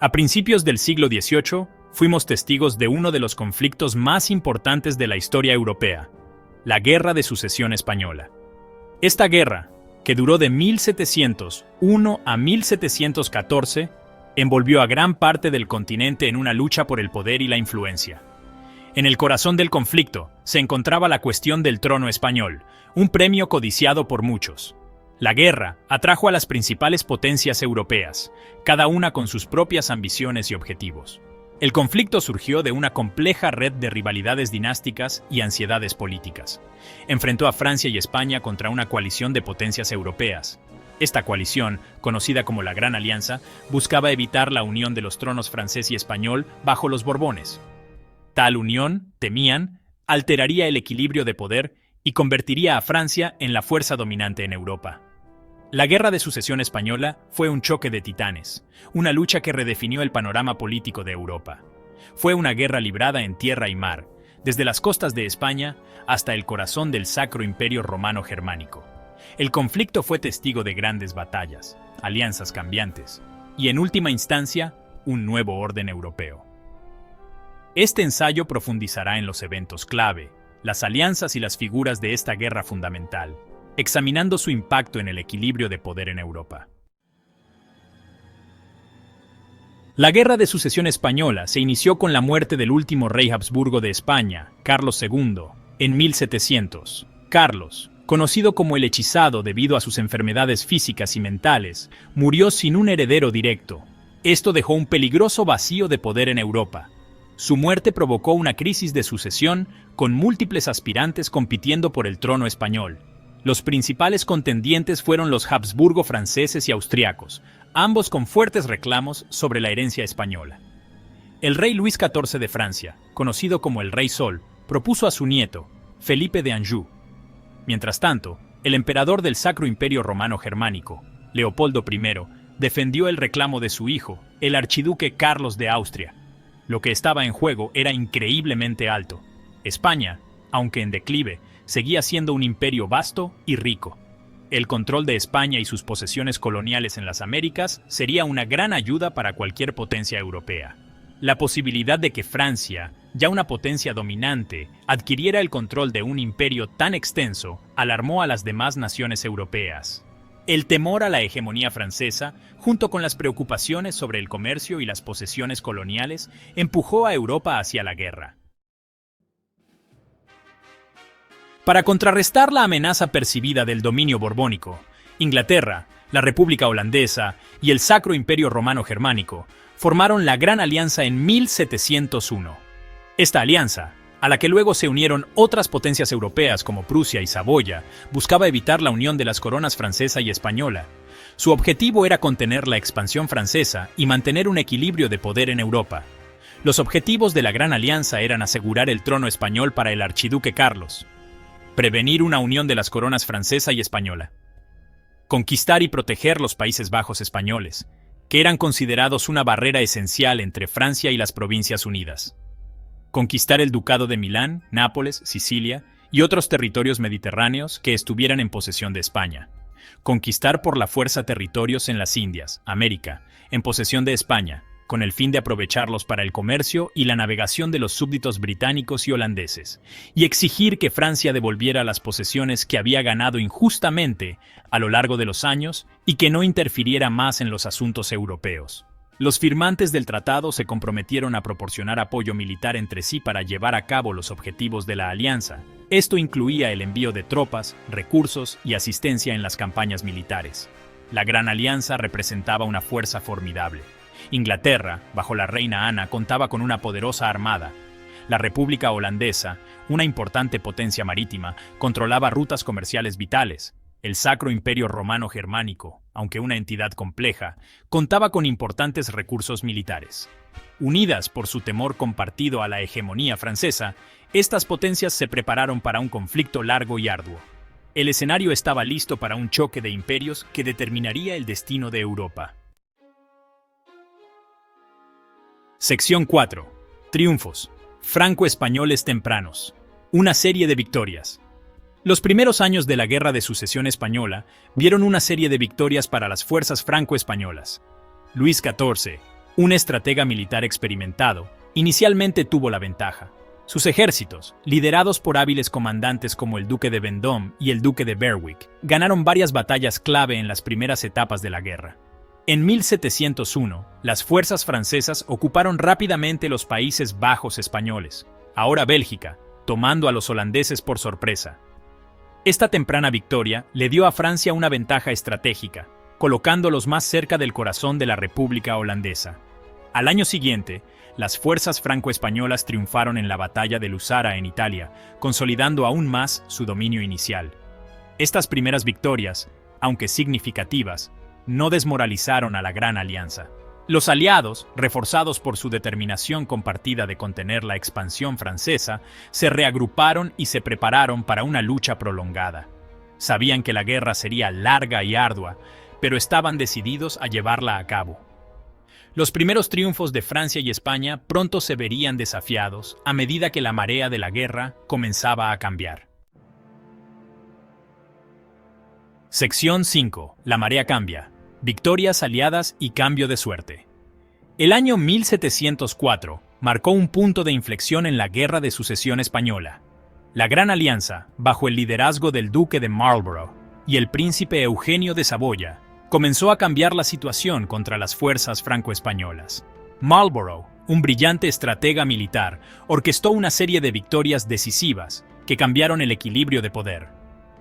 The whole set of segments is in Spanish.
A principios del siglo XVIII, fuimos testigos de uno de los conflictos más importantes de la historia europea, la Guerra de Sucesión Española. Esta guerra, que duró de 1701 a 1714, envolvió a gran parte del continente en una lucha por el poder y la influencia. En el corazón del conflicto se encontraba la cuestión del trono español, un premio codiciado por muchos. La guerra atrajo a las principales potencias europeas, cada una con sus propias ambiciones y objetivos. El conflicto surgió de una compleja red de rivalidades dinásticas y ansiedades políticas. Enfrentó a Francia y España contra una coalición de potencias europeas. Esta coalición, conocida como la Gran Alianza, buscaba evitar la unión de los tronos francés y español bajo los Borbones. Tal unión, temían, alteraría el equilibrio de poder y convertiría a Francia en la fuerza dominante en Europa. La Guerra de Sucesión Española fue un choque de titanes, una lucha que redefinió el panorama político de Europa. Fue una guerra librada en tierra y mar, desde las costas de España hasta el corazón del Sacro Imperio Romano Germánico. El conflicto fue testigo de grandes batallas, alianzas cambiantes y, en última instancia, un nuevo orden europeo. Este ensayo profundizará en los eventos clave, las alianzas y las figuras de esta guerra fundamental, examinando su impacto en el equilibrio de poder en Europa. La Guerra de Sucesión Española se inició con la muerte del último rey Habsburgo de España, Carlos II, en 1700. Carlos, conocido como el hechizado debido a sus enfermedades físicas y mentales, murió sin un heredero directo. Esto dejó un peligroso vacío de poder en Europa. Su muerte provocó una crisis de sucesión, con múltiples aspirantes compitiendo por el trono español. Los principales contendientes fueron los Habsburgo franceses y austriacos, ambos con fuertes reclamos sobre la herencia española. El rey Luis XIV de Francia, conocido como el Rey Sol, propuso a su nieto, Felipe de Anjou. Mientras tanto, el emperador del Sacro Imperio Romano Germánico, Leopoldo I, defendió el reclamo de su hijo, el archiduque Carlos de Austria. Lo que estaba en juego era increíblemente alto. España, aunque en declive, seguía siendo un imperio vasto y rico. El control de España y sus posesiones coloniales en las Américas sería una gran ayuda para cualquier potencia europea. La posibilidad de que Francia, ya una potencia dominante, adquiriera el control de un imperio tan extenso alarmó a las demás naciones europeas. El temor a la hegemonía francesa, junto con las preocupaciones sobre el comercio y las posesiones coloniales, empujó a Europa hacia la guerra. Para contrarrestar la amenaza percibida del dominio borbónico, Inglaterra, la República Holandesa y el Sacro Imperio Romano Germánico formaron la Gran Alianza en 1701. Esta alianza, a la que luego se unieron otras potencias europeas como Prusia y Saboya, buscaba evitar la unión de las coronas francesa y española. Su objetivo era contener la expansión francesa y mantener un equilibrio de poder en Europa. Los objetivos de la Gran Alianza eran asegurar el trono español para el archiduque Carlos, prevenir una unión de las coronas francesa y española, conquistar y proteger los Países Bajos españoles, que eran considerados una barrera esencial entre Francia y las Provincias Unidas, conquistar el Ducado de Milán, Nápoles, Sicilia y otros territorios mediterráneos que estuvieran en posesión de España, conquistar por la fuerza territorios en las Indias, América, en posesión de España, con el fin de aprovecharlos para el comercio y la navegación de los súbditos británicos y holandeses, y exigir que Francia devolviera las posesiones que había ganado injustamente a lo largo de los años y que no interfiriera más en los asuntos europeos. Los firmantes del tratado se comprometieron a proporcionar apoyo militar entre sí para llevar a cabo los objetivos de la alianza. Esto incluía el envío de tropas, recursos y asistencia en las campañas militares. La Gran Alianza representaba una fuerza formidable. Inglaterra, bajo la reina Ana, contaba con una poderosa armada. La República Holandesa, una importante potencia marítima, controlaba rutas comerciales vitales. El Sacro Imperio Romano Germánico, aunque una entidad compleja, contaba con importantes recursos militares. Unidas por su temor compartido a la hegemonía francesa, estas potencias se prepararon para un conflicto largo y arduo. El escenario estaba listo para un choque de imperios que determinaría el destino de Europa. Sección 4. Triunfos. Franco-españoles tempranos. Una serie de victorias. Los primeros años de la Guerra de Sucesión Española vieron una serie de victorias para las fuerzas franco-españolas. Luis XIV, Un estratega militar experimentado, inicialmente tuvo la ventaja. Sus ejércitos, liderados por hábiles comandantes como el duque de Vendôme y el duque de Berwick, ganaron varias batallas clave en las primeras etapas de la guerra. En 1701, las fuerzas francesas ocuparon rápidamente los Países Bajos españoles, ahora Bélgica, tomando a los holandeses por sorpresa. Esta temprana victoria le dio a Francia una ventaja estratégica, colocándolos más cerca del corazón de la República Holandesa. Al año siguiente, las fuerzas franco-españolas triunfaron en la batalla de Lusara en Italia, consolidando aún más su dominio inicial. Estas primeras victorias, aunque significativas, no desmoralizaron a la Gran Alianza. Los aliados, reforzados por su determinación compartida de contener la expansión francesa, se reagruparon y se prepararon para una lucha prolongada. Sabían que la guerra sería larga y ardua, pero estaban decididos a llevarla a cabo. Los primeros triunfos de Francia y España pronto se verían desafiados a medida que la marea de la guerra comenzaba a cambiar. Sección 5. La marea cambia. Victorias aliadas y cambio de suerte. El año 1704 marcó un punto de inflexión en la Guerra de Sucesión Española. La Gran Alianza, bajo el liderazgo del duque de Marlborough y el príncipe Eugenio de Saboya, comenzó a cambiar la situación contra las fuerzas franco-españolas. Marlborough, un brillante estratega militar, orquestó una serie de victorias decisivas que cambiaron el equilibrio de poder.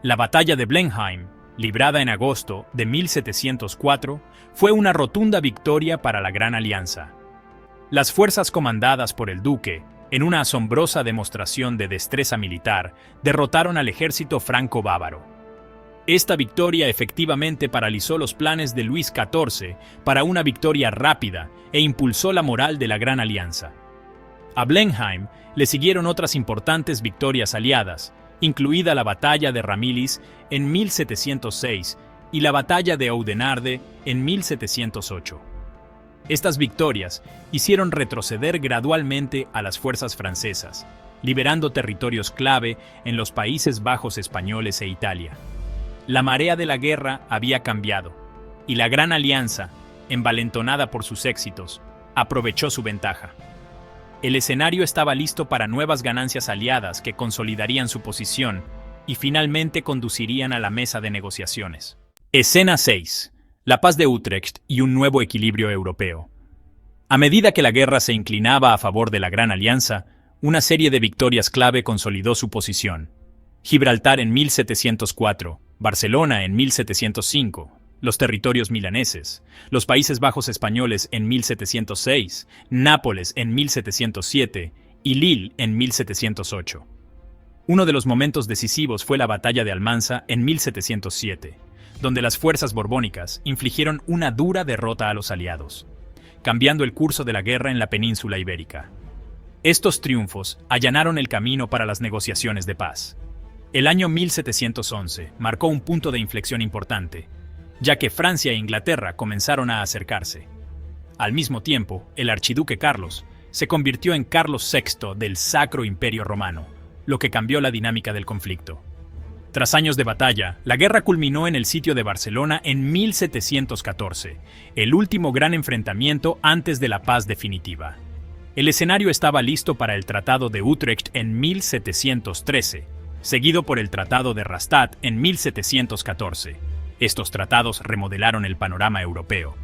La batalla de Blenheim, librada en agosto de 1704, fue una rotunda victoria para la Gran Alianza. Las fuerzas comandadas por el duque, en una asombrosa demostración de destreza militar, derrotaron al ejército franco-bávaro. Esta victoria efectivamente paralizó los planes de Luis XIV para una victoria rápida e impulsó la moral de la Gran Alianza. A Blenheim le siguieron otras importantes victorias aliadas, incluida la batalla de Ramillies en 1706 y la batalla de Oudenarde en 1708. Estas victorias hicieron retroceder gradualmente a las fuerzas francesas, liberando territorios clave en los Países Bajos españoles e Italia. La marea de la guerra había cambiado, y la Gran Alianza, envalentonada por sus éxitos, aprovechó su ventaja. El escenario estaba listo para nuevas ganancias aliadas que consolidarían su posición y finalmente conducirían a la mesa de negociaciones. Escena 6. La paz de Utrecht y un nuevo equilibrio europeo. A medida que la guerra se inclinaba a favor de la Gran Alianza, una serie de victorias clave consolidó su posición. Gibraltar en 1704, Barcelona en 1705, los territorios milaneses, los Países Bajos españoles en 1706, Nápoles en 1707 y Lille en 1708. Uno de los momentos decisivos fue la batalla de Almanza en 1707, donde las fuerzas borbónicas infligieron una dura derrota a los aliados, cambiando el curso de la guerra en la península ibérica. Estos triunfos allanaron el camino para las negociaciones de paz. El año 1711 marcó un punto de inflexión importante, ya que Francia e Inglaterra comenzaron a acercarse. Al mismo tiempo, el archiduque Carlos se convirtió en Carlos VI del Sacro Imperio Romano, lo que cambió la dinámica del conflicto. Tras años de batalla, la guerra culminó en el sitio de Barcelona en 1714, el último gran enfrentamiento antes de la paz definitiva. El escenario estaba listo para el Tratado de Utrecht en 1713, seguido por el Tratado de Rastatt en 1714. Estos tratados remodelaron el panorama europeo.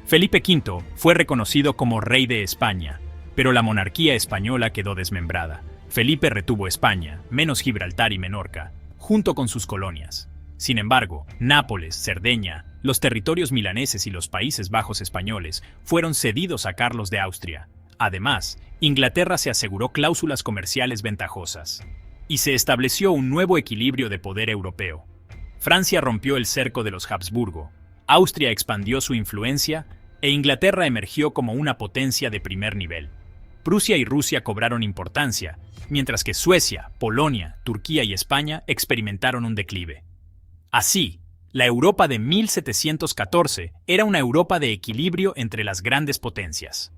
Felipe V fue reconocido como rey de España, pero la monarquía española quedó desmembrada. Felipe retuvo España, menos Gibraltar y Menorca, junto con sus colonias. Sin embargo, Nápoles, Cerdeña, los territorios milaneses y los Países Bajos españoles fueron cedidos a Carlos de Austria. Además, Inglaterra se aseguró cláusulas comerciales ventajosas, y se estableció un nuevo equilibrio de poder europeo. Francia rompió el cerco de los Habsburgo, Austria expandió su influencia e Inglaterra emergió como una potencia de primer nivel. Prusia y Rusia cobraron importancia, mientras que Suecia, Polonia, Turquía y España experimentaron un declive. Así, la Europa de 1714 era una Europa de equilibrio entre las grandes potencias.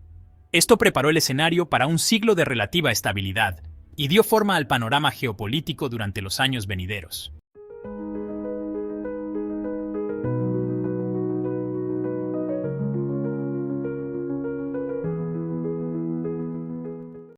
Esto preparó el escenario para un siglo de relativa estabilidad y dio forma al panorama geopolítico durante los años venideros.